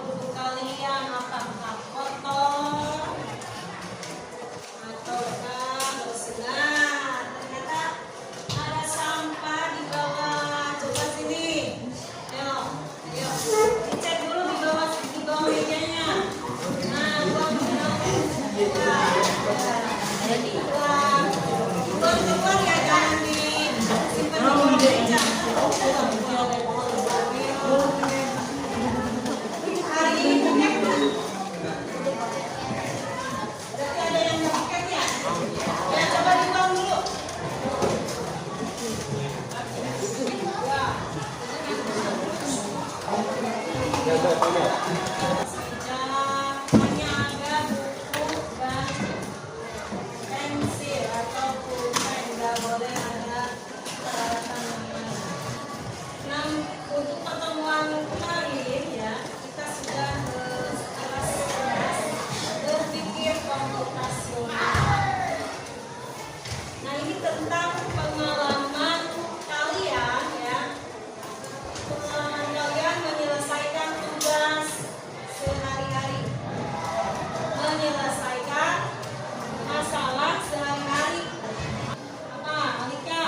duduk kalian apakah kotor ataukah bersinar? Ternyata ada sampah di bawah. Coba sini. Ayo, ayo. Dicek dulu di bawah mejanya. Nah, buang keluar ya, jangan disimpan di bawah meja. Hari ini pakai nggak? Berarti ada yang nggak pakai ya? Ya, coba dibuang dulu. Hanya ada buku dan pensil atau pulpen, nggak boleh ada peralatan lain. Nah, untuk pertemuan kemarin ya, kita sudah sekelas berpikir komputasional. Nah, ini tentang pengalaman kalian ya. Pengalaman kalian menyelesaikan tugas sehari-hari, menyelesaikan masalah sehari-hari. Apa, Alika?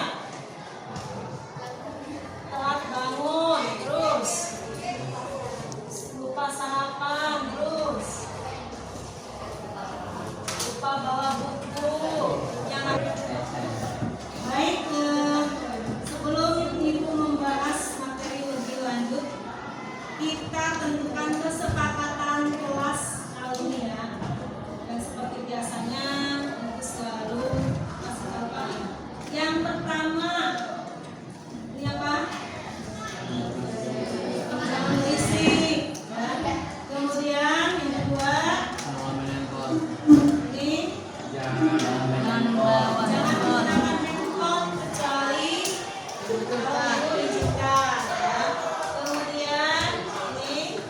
Telat bangun, terus lupa sarapan, terus lupa bawa buku. Jangan. Baik, sebelum Ibu membahas materi lebih lanjut, kita tentukan kesepakatan kelas kali ini ya. Dan seperti biasanya, Ibu selalu kasih tahu kalian. Yang pertama, ini apa? Jangan berisik. Ya. Kemudian yang kedua, ini jangan menggunakan handphone kecuali kalau itu diizinkan. Ya. Kemudian ini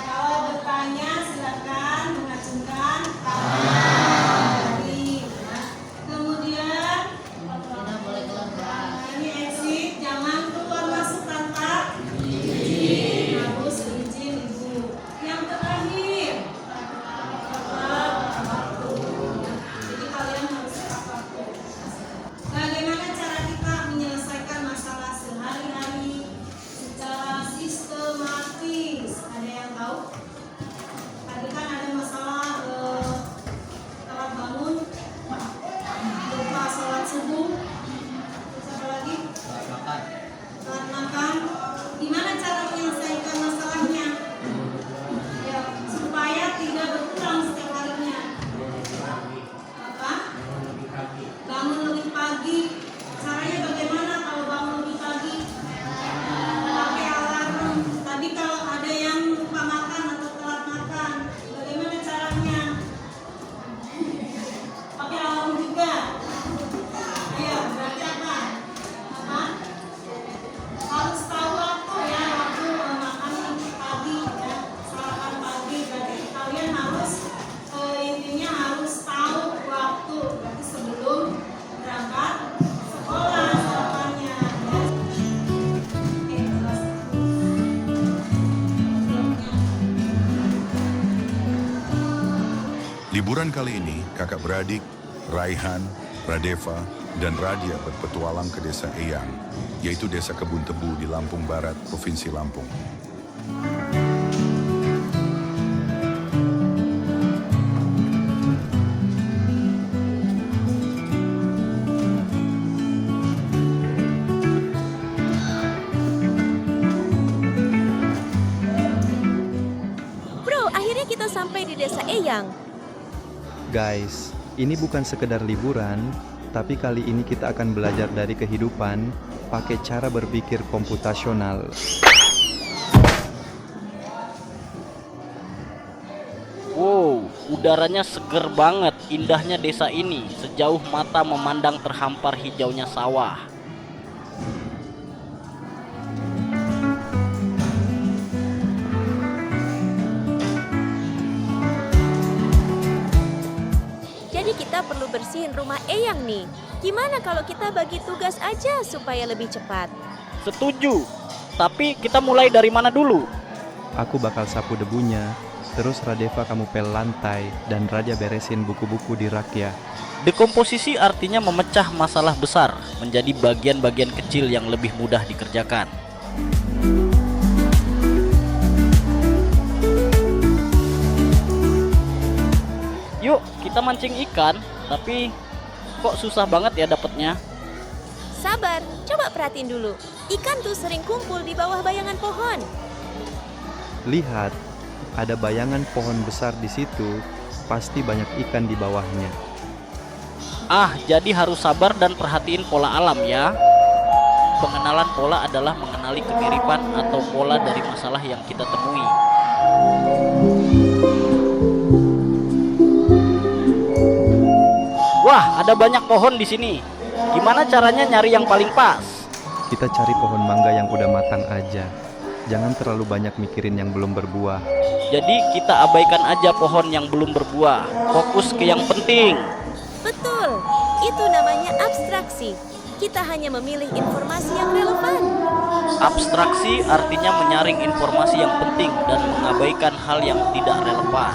kalau bertanya silakan mengacungkan tangan. Ya. Kemudian ini exit, jangan keluar masuk tanpa izin. Harus izin Ibu. Yang terakhir, tepat waktu. Jadi kalian harus tepat waktu. Bagaimana cara kita menyelesaikan masalah sehari-hari secara sistematis? Ada yang tahu? Tadi kan ada masalah telat bangun, lupa sholat subuh, terus apa lagi? Telat makan. Gimana cara menyelesaikan masalahnya? Ya, supaya tidak berulang setiap harinya. Apa? Bangun lebih pagi. Caranya bagaimana kalau bangun lebih pagi? Pakai alarm. Tadi kalau ada yang lupa makan atau telat makan, bagaimana caranya? Pakai alarm juga. Ayo, berarti apa? Apa? Harus tahu waktu ya, waktu makan pagi ya, sarapan pagi. Berarti kalian harus intinya harus tahu waktu. Berarti sebelum berangkat sekolah sarapannya. Ya. Jelas. Liburan kali ini, kakak beradik, Raihan, Radeva, dan Radia berpetualang ke desa Eyang, yaitu desa Kebun Tebu di Lampung Barat, Provinsi Lampung. Bro, akhirnya kita sampai di desa Eyang. Guys, ini bukan sekedar liburan, tapi kali ini kita akan belajar dari kehidupan pakai cara berpikir komputasional. Wow, udaranya seger banget, indahnya desa ini. Sejauh mata memandang terhampar hijaunya sawah. Jadi kita perlu bersihin rumah Eyang nih. Gimana kalau kita bagi tugas aja supaya lebih cepat? Setuju, tapi kita mulai dari mana dulu? Aku bakal sapu debunya, terus Radeva kamu pel lantai, dan Radia beresin buku-buku di rak ya. Dekomposisi artinya memecah masalah besar menjadi bagian-bagian kecil yang lebih mudah dikerjakan. Yuk, kita mancing ikan, tapi kok susah banget ya dapetnya? Sabar, coba perhatiin dulu. Ikan tuh sering kumpul di bawah bayangan pohon. Lihat, ada bayangan pohon besar di situ, pasti banyak ikan di bawahnya. Ah, jadi harus sabar dan perhatiin pola alam ya. Pengenalan pola adalah mengenali kemiripan atau pola dari masalah yang kita temui. Wah, ada banyak pohon di sini. Gimana caranya nyari yang paling pas? Kita cari pohon mangga yang udah matang aja. Jangan terlalu banyak mikirin yang belum berbuah. Jadi kita abaikan aja pohon yang belum berbuah. Fokus ke yang penting. Betul, itu namanya abstraksi. Kita hanya memilih informasi yang relevan. Abstraksi artinya menyaring informasi yang penting dan mengabaikan hal yang tidak relevan.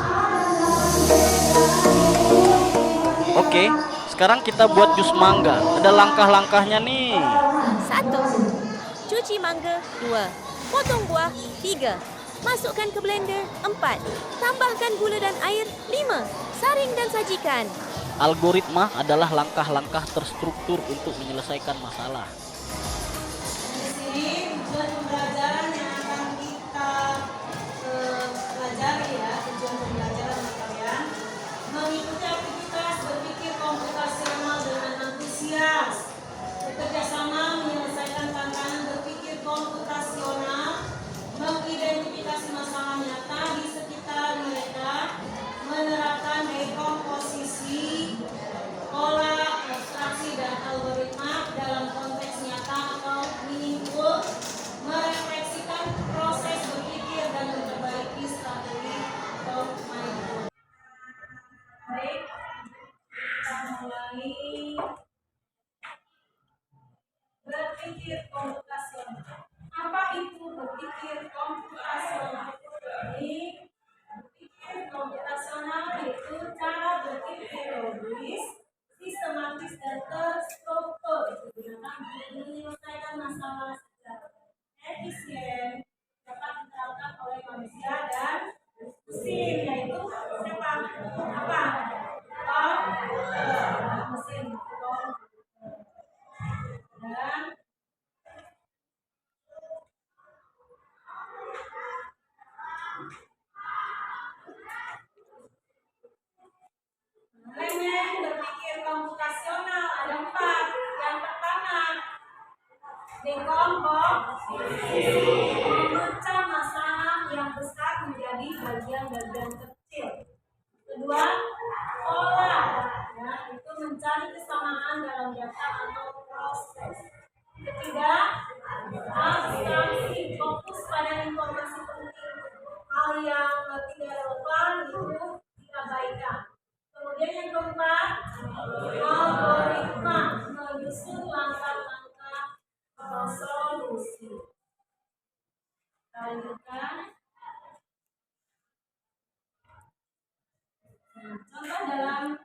Oke, sekarang kita buat jus mangga. Ada langkah-langkahnya nih. 1. Cuci mangga. 2. Potong buah. 3. Masukkan ke blender. 4. Tambahkan gula dan air. 5. Saring dan sajikan. Algoritma adalah langkah-langkah terstruktur untuk menyelesaikan masalah. Di sini tujuan pembelajaran yang akan kita pelajari ya, tujuan pembelajaran kalian mengikuti aktivitas berpikir komputasional dengan antusias, bekerja sama menyelesaikan tantangan berpikir komputasional, mengidentifikasi masalah nyata di sekitar mereka, menerapkan dekomposisi, pola, abstraksi, dan algoritma dalam konteks nyata atau meaningful, merefleksikan proses berpikir dan memperbaiki strategi atau mindful. Baik, kita mulai berpikir komputasional. Apa itu berpikir komputasional? Ini berpikir komputasional itu cara berpikir logis, sistematis dan terstruktur digunakan untuk menyelesaikan masalah secara efisien, dapat diterapkan oleh manusia dan mesin, yaitu siapa? Apa? Mesin dan elemen berpikir komputasional ada 4. Yang pertama, dekomposisi, memecah masalah yang besar menjadi bagian-bagian kecil. Kedua, pola, ya, itu mencari kesamaan dalam data atau proses. Ketiga, abstraksi, fokus pada informasi penting. Hal yang tidak relevan itu diabaikan. Kemudian yang keempat, algoritma, menyusun langkah-langkah solusi. Lanjutkan. Contoh dalam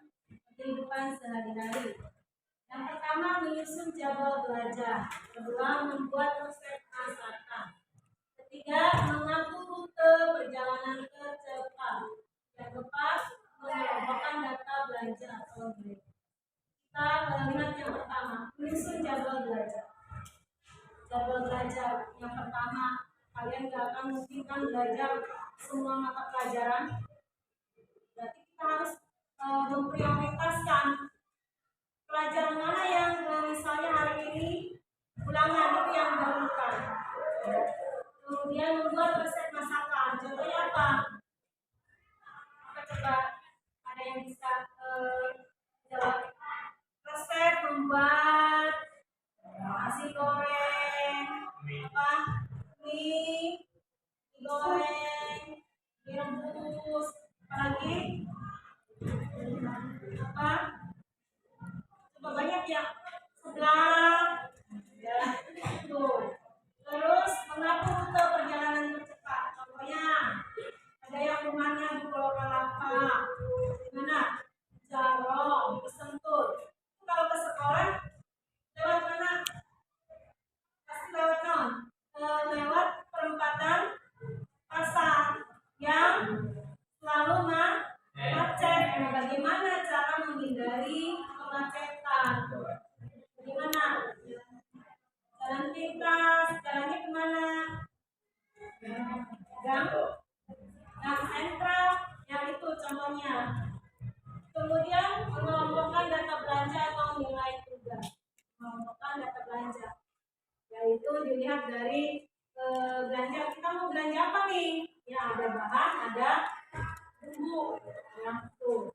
kehidupan sehari-hari. Yang pertama, menyusun jadwal belajar. Kedua, membuat resep masakan. Ketiga, mengatur rute perjalanan ke Jepang. Yang keempat, mengelompokkan data belanja atau grade. Kita lihat yang pertama, menyusun jadwal belajar. Jadwal belajar yang pertama, kalian gak akan mungkin kan belajar semua mata pelajaran. Berarti kita harus memprioritaskan pelajaran mana yang misalnya hari ini ulangan itu yang diperlukan. Kemudian membuat resep masakan. Contohnya apa? Coba ada yang bisa jawab. Resep membuat nasi goreng, apa? Mie goreng, direbus, apalagi apa? Coba banyak ya. Sebelah, ya, tuh. Terus mengatur rute perjalanan tercepat. Contohnya masing-masing. Ya, ada bahan, ada bumbu. Ya, tuh.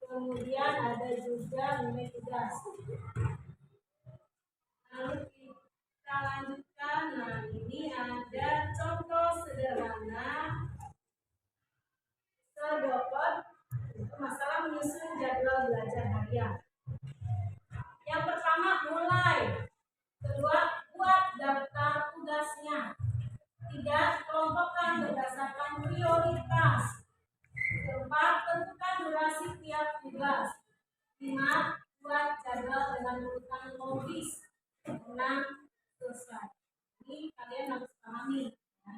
Kemudian ada juga migas. Lalu kita lanjutkan. Nah, ini ada contoh sederhana sedokot untuk masalah menyusun jadwal belajar harian. Yang pertama, mulai. Kedua, buat daftar tugasnya. Tiga, kelompokkan berdasarkan prioritas. Keempat, tentukan durasi tiap tugas. 5. Buat jadwal dengan urutan logis. 6. Selesai. Ini kalian harus pahami. Ya.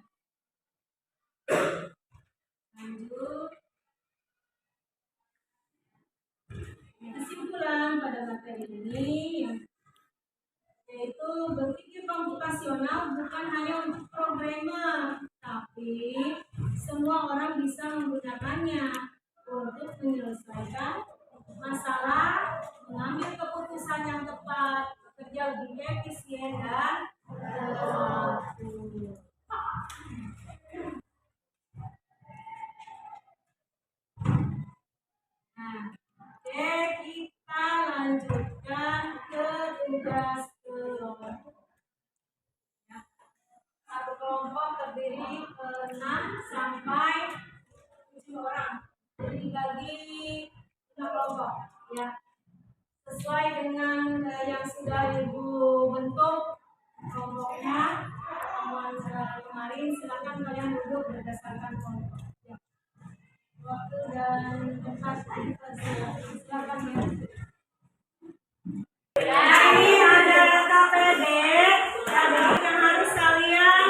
Lanjut. Kesimpulan pada materi ini yaitu berpikir komputasional bukan hanya untuk programmer, tapi semua orang bisa menggunakannya untuk menyelesaikan masalah, mengambil keputusan yang tepat, bekerja lebih efisien dan teratur. Nah, oke, kita lanjutkan ke tugas kelompok. Ya. Satu kelompok terdiri 6 sampai 7 orang. Jadi dibagi 6 kelompok. Ya. Sesuai dengan yang sudah Ibu bentuk kelompoknya kemarin, silakan kalian duduk berdasarkan kelompok. Ya. Waktu dan tempat silakan ya. Ini ada KPD yang harus kalian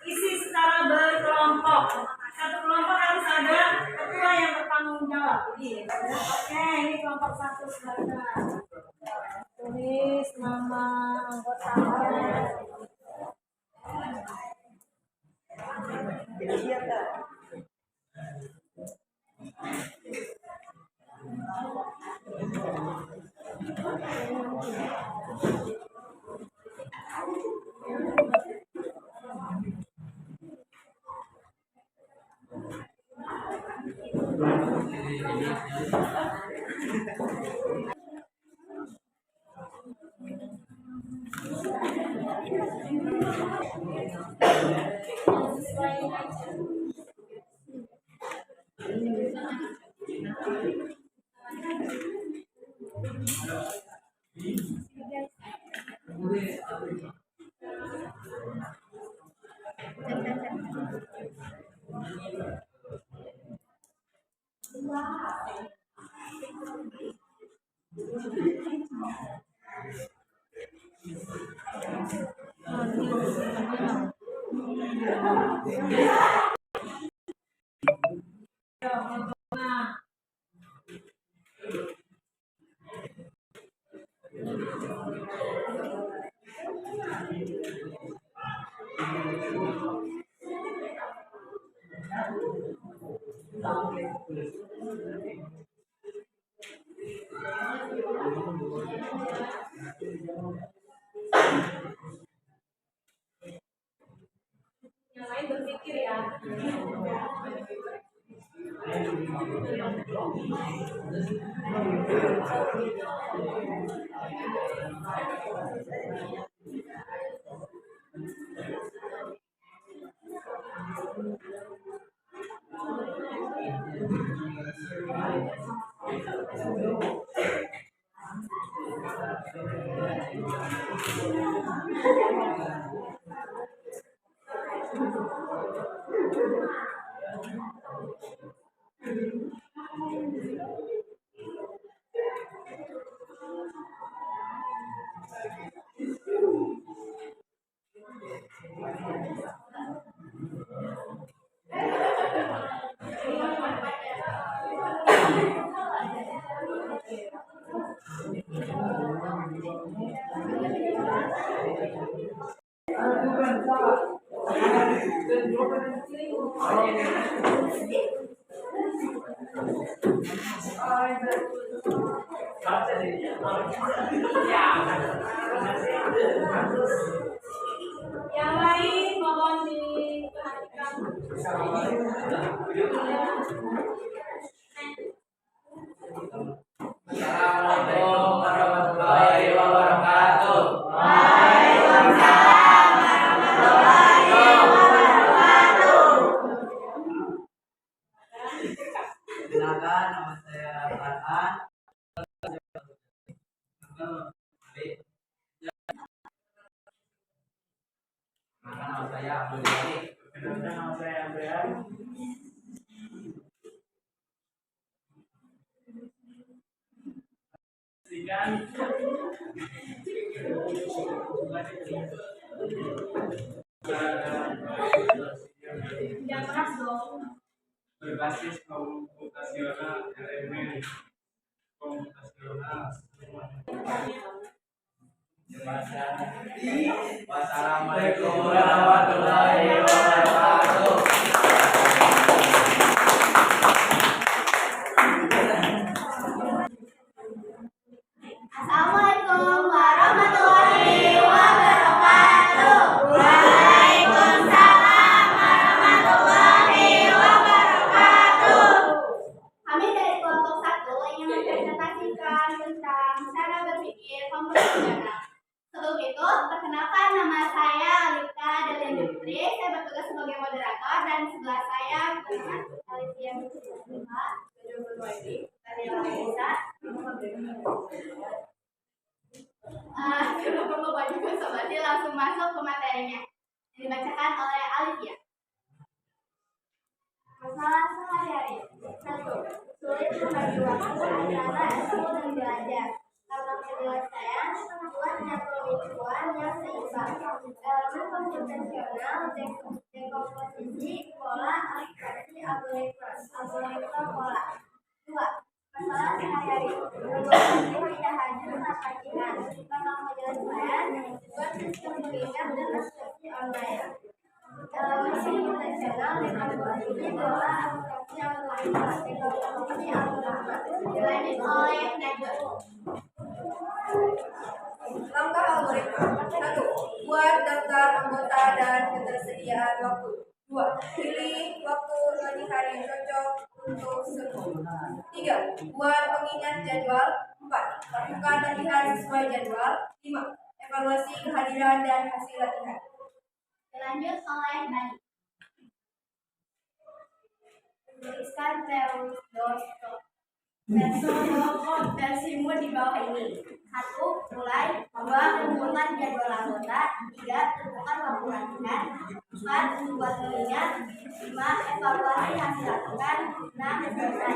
isi secara berkelompok. Satu kelompok harus ada ketua yang bertanggung jawab. Oke, ini kelompok 1 silakan. Tulis nama anggotanya. Yang lain berpikir ya. Yang lain mohon diperhatikan Jangan keras dong. Berbasis komputasional elemen komputasional. Wassalamualaikum warahmatullahi wabarakatuh. Assalamualaikum warahmatullahi wabarakatuh. Waalaikumsalam warahmatullahi wabarakatuh. Kami dari kelompok 1 ingin mempresentasikan tentang cara berpikir komputasional. Sebelum itu, perkenalkan nama saya Alika Delia Putri. Saya bertugas sebagai moderator dan sebelah saya teman Alivia Mutuma, dari Desa. Tidak perlu banyak basa-basi, langsung masuk ke materinya yang dibacakan oleh Alivia. Masalah sehari-hari. 1. Sulit membagi waktu antara ekspor dan belajar. Karena penyelesaian membuat nyatu pemicuan yang seimbang. Elemen komputasional, dekomposisi, pola, abstraksi, algoritma pola. 2. Masalah sehari-hari. Berbagai tidak hanya perhatian. Karena penyelesaian membuat sistem mengingat dan abstraksi online. Mesin komputasional dekomposisi pola abstraksi algoritma. Dekomposisi algoritma. Dilanjut oleh Najwa. Langkah algoritma. 1. Buat daftar anggota dan ketersediaan waktu. 2. Pilih waktu pagi hari cocok untuk semua. 3. Buat pengingat jadwal. 4. Lakukan latihan sesuai jadwal. 5. Evaluasi kehadiran dan hasil latihan. Dilanjut oleh Bani. Tuliskan versimu di bawah ini. 1. Mulai. 2. Kumpulkan jadwal anggota. 3. Tentukan waktu latihan. 4. Buat mengingat. 5. Evaluasi hasil latihan. 6. Selesai.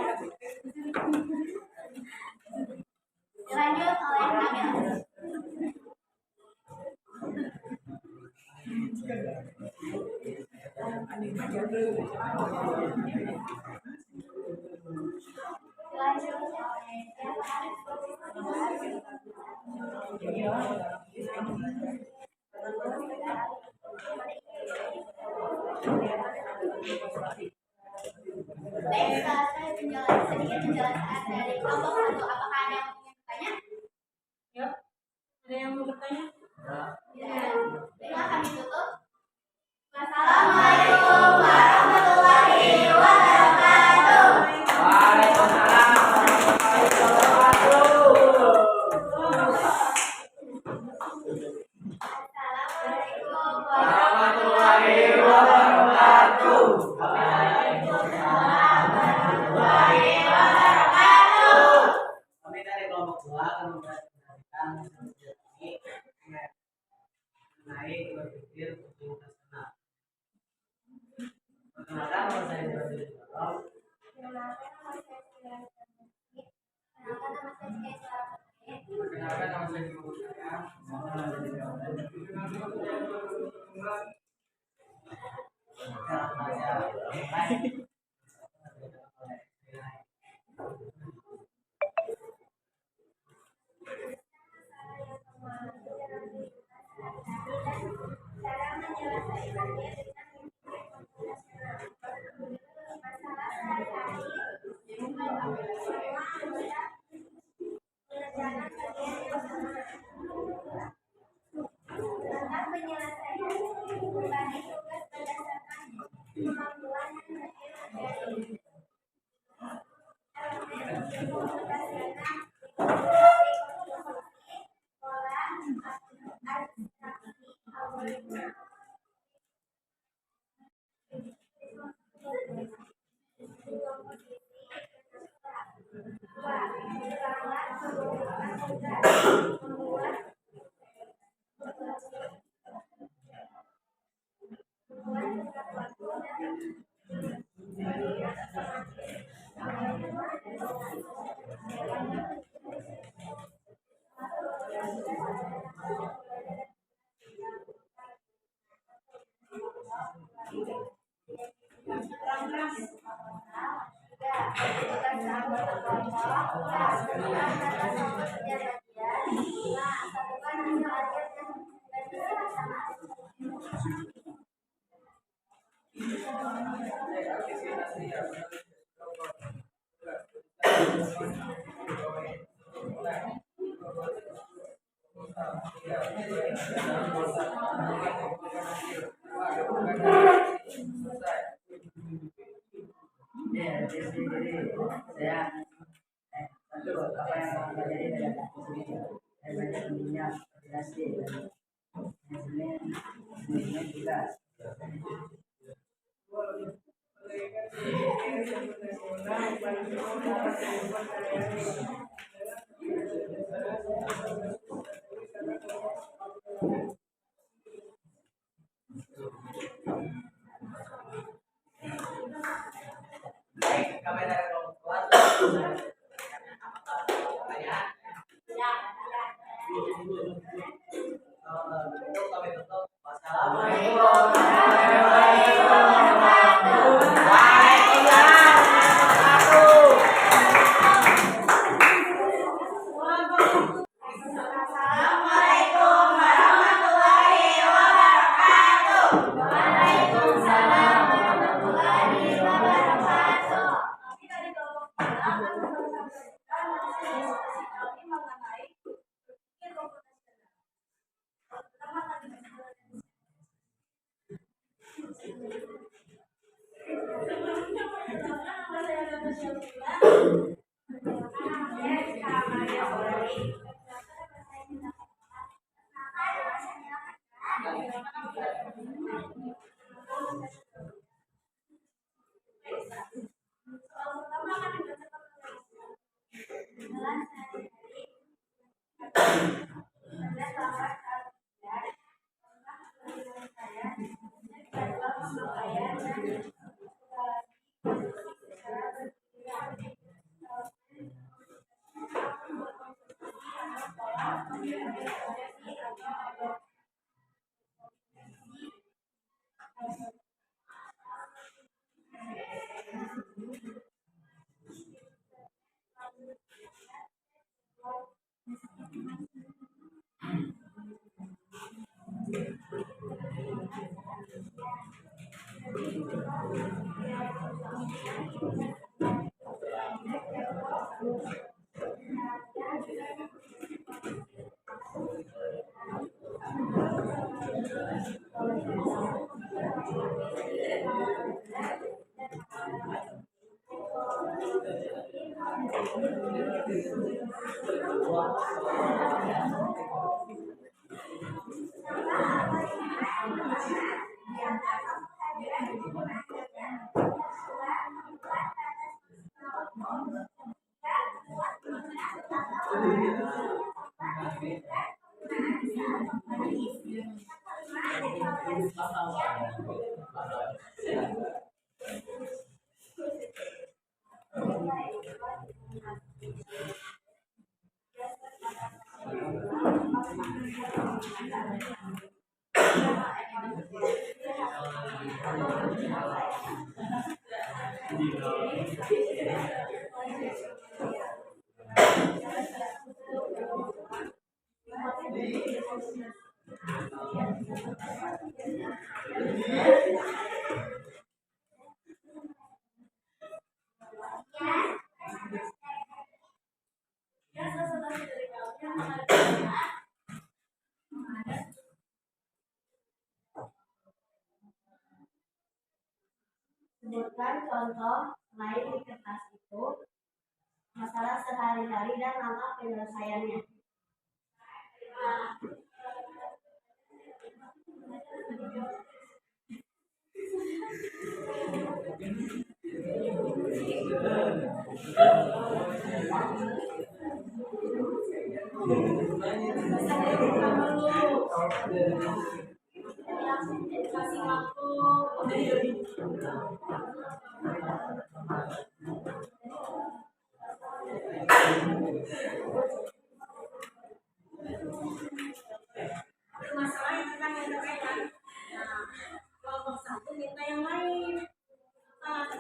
Dilanjut oleh Nabil. Baik, saya sedikit penjelasan dari kelompok 1. Apakah ada yang ingin bertanya? Yuk, ada yang mau bertanya? Ya, baiklah kami tutup. Wassalamualaikum warahmatullahi wabarakatuh. Waalaikumsalam warahmatullahi wabarakatuh. Assalamualaikum Warahmatullahi wabarakatuh. Kami dari kelompok 2 akan mempresentasikan mengenai berpikir komputasional. Perkenalkan nama saya Ibrahim Jalal. Perkenalkan nama saya ibu saya. cara menyelesaikannya dengan komputasional. Masalah sehari-hari semua anggota mengerjakan bagian yang sama. Tentang penyelesaian membagi tugas berdasarkan kemampuan Sebutkan contoh lain di kertas itu, masalah sehari-hari dan nama penyelesaiannya. Kasih waktu. Masalah yang akan yang terkait. Nah, kelompok satu minta yang lain. Apa?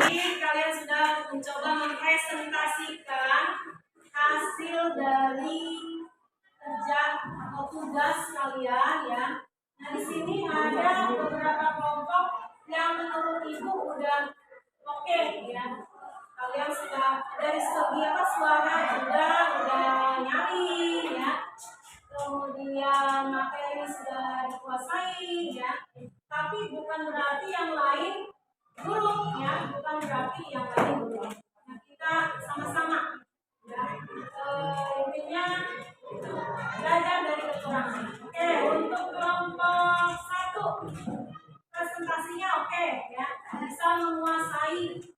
Jadi kalian sudah mencoba mempresentasikan hasil dari kerja atau tugas kalian ya. Nah di sini ada beberapa kelompok yang menurut ibu udah oke ya. Kalian sudah dari segi apa suara juga udah nyari ya. Kemudian materi sudah dikuasai ya. Tapi bukan berarti yang lain buruk ya, bukan berarti yang lain buruk. Nah kita sama-sama ya. Intinya belajar dari kekurangan. Oke, untuk kelompok satu presentasinya oke ya, bisa menguasai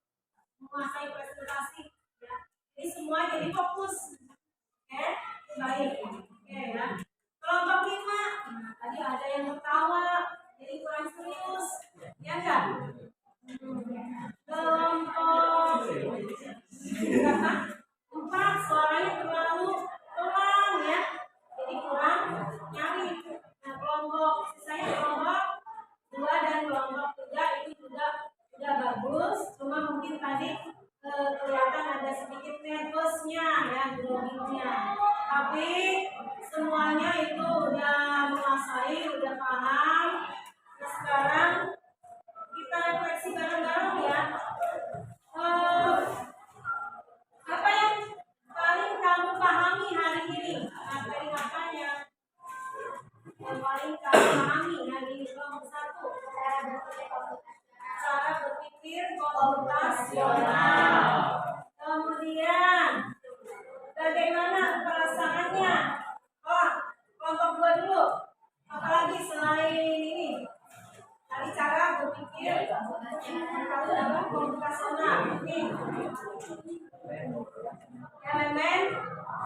presentasi ya. Ini semua jadi fokus. Oke, baik. Oke ya. Kelompok 5, nah, tadi ada yang ketawa, jadi kurang serius, ya enggak? Kelompok 4, suaranya terlalu pelan ya, jadi kurang nyari. Nah, kelompok sisanya kelompok 2 dan kelompok 3 itu juga sudah bagus, cuma mungkin tadi kelihatan ada sedikit nervousnya ya, groginya. Tapi semuanya itu udah menguasai, udah paham. Nah sekarang kita refleksi bareng-bareng ya. Apa yang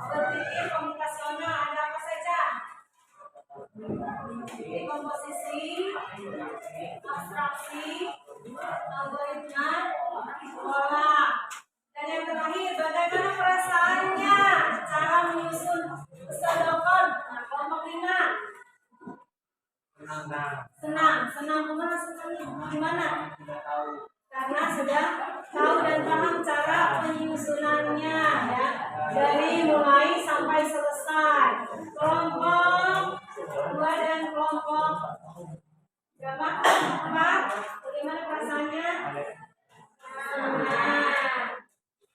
berpikir komputasional ada apa saja? Komposisi, abstraksi, algoritma, pola. Dan yang terakhir, bagaimana perasaannya? Cara menyusun pseudocode. Nah, kelompok 5. Senang kemana senangnya? Gimana? Karena sudah tahu dan paham cara penyusunannya ya, dari mulai sampai selesai. Kelompok 2 dan kelompok berapa? 4. Bagaimana perasaannya?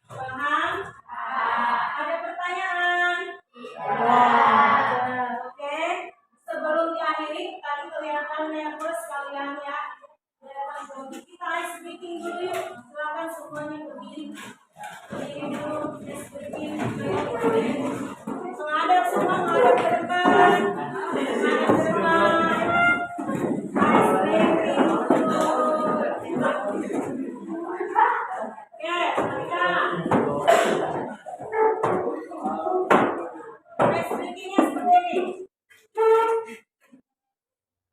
Paham? Ada pertanyaan? Ada. Oke. Sebelum diakhiri, tadi kelihatan nervous kalian ya. Kita ice breaking dulu yuk. Silakan semuanya berdiri. Berdiri dulu. Ice breaking. Menghadap semua, menghadap ke depan. Menghadap ke depan. Ice breaking dulu. Oke, kita. Ice breakingnya seperti ini.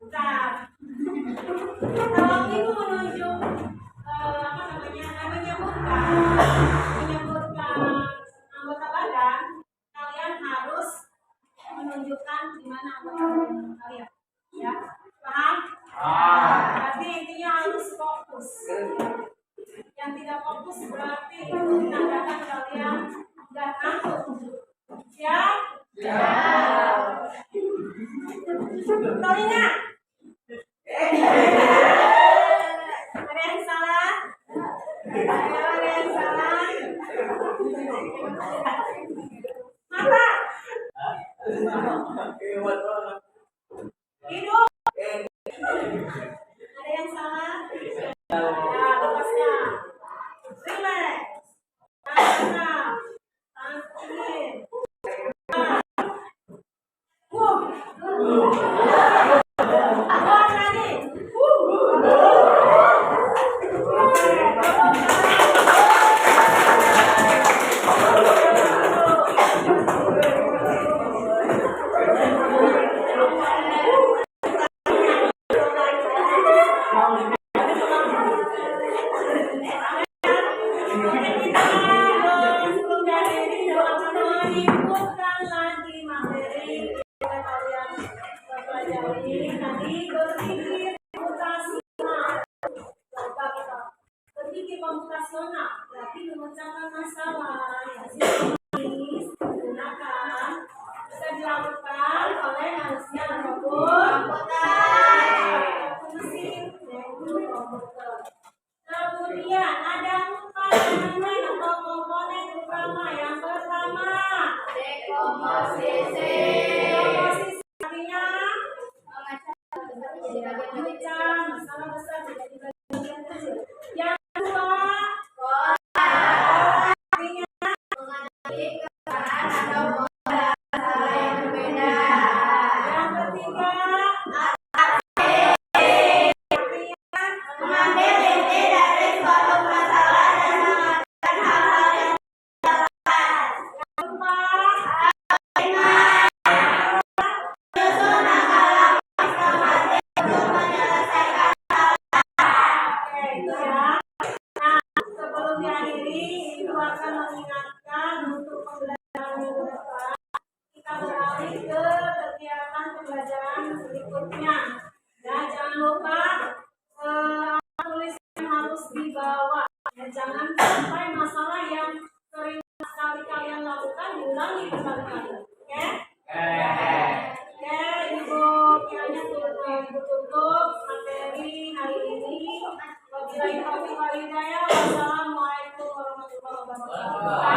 Bentar. Kalau itu menunjuk menyebutkan anggota badan, kalian harus menunjukkan di mana anggota badan kalian. Ya, paham? Berarti intinya harus fokus. Yang tidak fokus berarti itu menandakan kalian nggak ngantuk. Siap? Telinga. Ada yang salah? Ada yang salah? Mata. Hidung. Ada yang salah? Ya, lepaskan. Relax. Tahan. Tahan dingin. Berpikir komputasional berarti memecahkan masalah yang sistematis digunakan bisa dilakukan oleh manusia ataupun mesin yaitu komputer. Kemudian ada 4 elemen atau komponen utama. Yang pertama, dekomposisi. Artinya memecah masalah besar menjadi bagian kecil. Yang kedua, artinya menghadapi keadaan atau masalah yang berbeda. Yang ketiga, artinya mengambil inti dari suatu masalah dan mengatakan hal-hal yang dilakukan. Yang keempat, menyusun langkah-langkah sistematis untuk menyelesaikan masalah. Itu ya. Nah, sebelum diakhiri, itu akan mengingatkan untuk pembelajaran minggu depan. Kita beralih ke kegiatan pembelajaran berikutnya. Ya, jangan lupa tulis yang harus dibawa. Ya, jangan sampai masalah yang sering sekali kalian lakukan diulangi berkali-kali. Oke? Oke, Ibu kiranya Ibu tutup materi hari ini. Wabillahi taufiq wal hidayah. Wassalamualaikum warahmatullahi wabarakatuh.